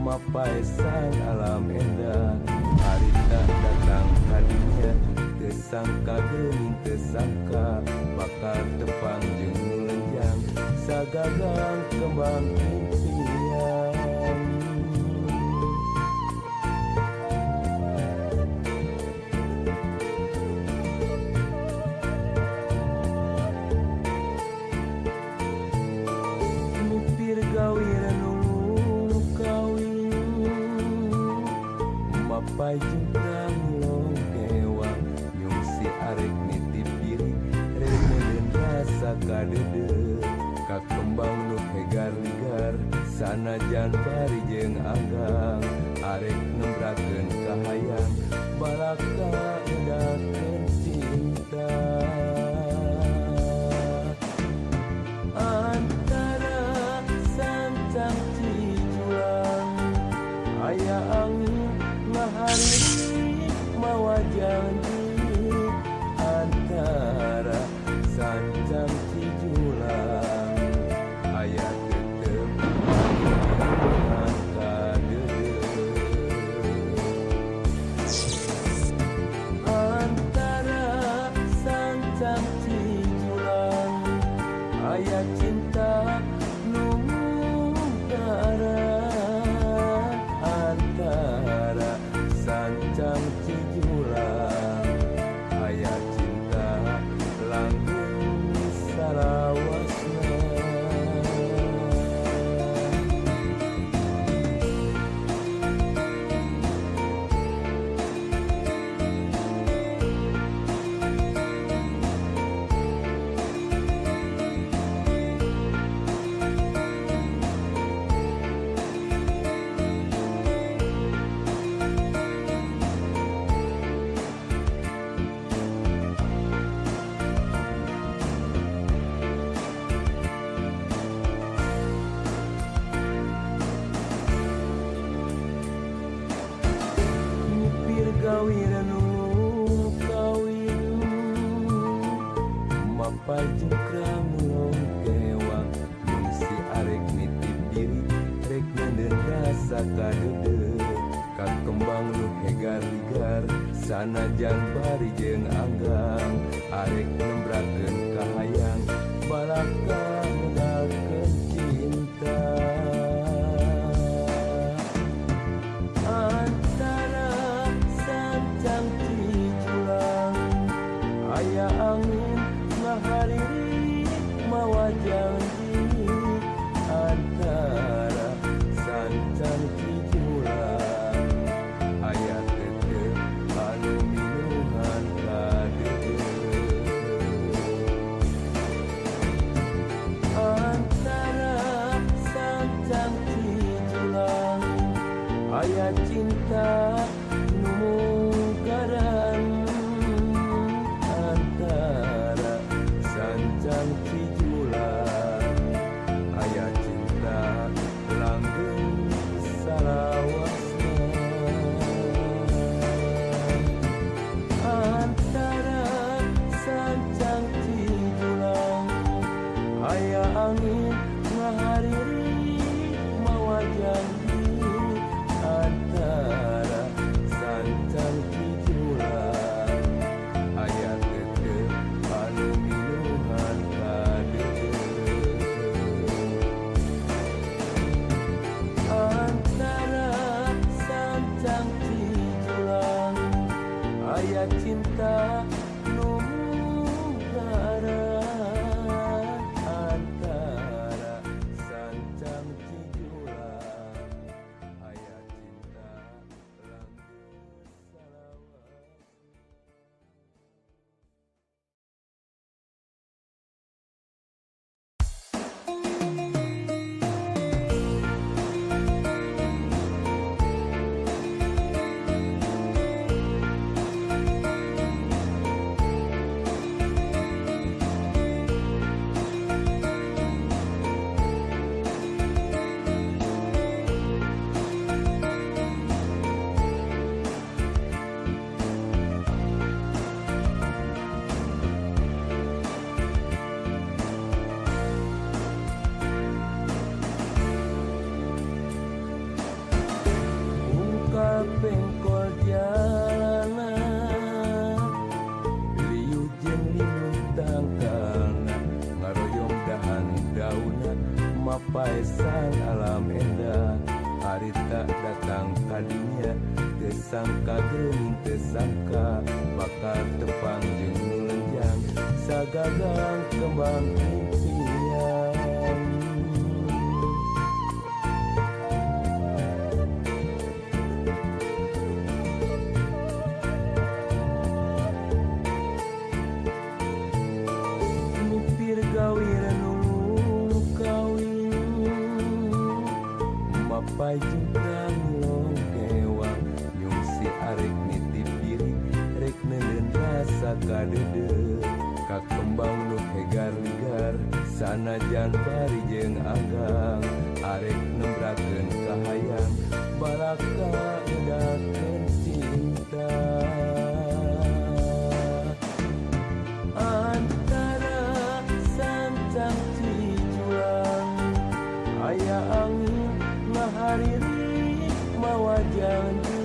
mapai sang alam endah harita datang hadinya tersangka geuning tersangka bakal tepang jeung lenjang sagagang kembang impian mupir gawir nulung kawin mapai jengkrang longkewa nyung si arek nitip diri remen rasa kadede kakembang nu hegar-ligar sanajan bari jeung anggang arek nembrakeun kahayang balaka edakeun cinta antara sancang cijulang aya angin ngahari mawa janji antara sancang cijulang aya tetep antara sancang cijulang aya cinta nu mungkaran antara sancang cijulang aya cinta langgeng salawasna mupir gawir nu kawin mapai jengkrang longkewang nyung si arek nitip diri rek neuneun rasa kadede kakembang nu hegar-ligar sanajan bari jeung anggang arek nembrakeun kahayang balaka edakeun cinta antara sancang cijulang aya angin ngahariri mawa janji antara sancang cijulang aya tetep anu minuhan kadede antara sancang cijulang aya cinta nu mungkaran antara sancang cijulang aya cinta langgeng salawasna antara sancang cijulang aya angin ngahariri mawa janji antara sangka geuning teu sangka bakal tepang jeung lenjang sagagang kembang impian. Mipir gawir nu kawin mapai jengkang longkewa nyung si arek nitip diri rek neuleun rasa kadeudeut ka kembang nu hegar-ligar sanajan bari jeung anggang arek nembrakeun kahayang balaka edakeun cinta. Antara sancang cijulang aya angin ngahariri mawa janji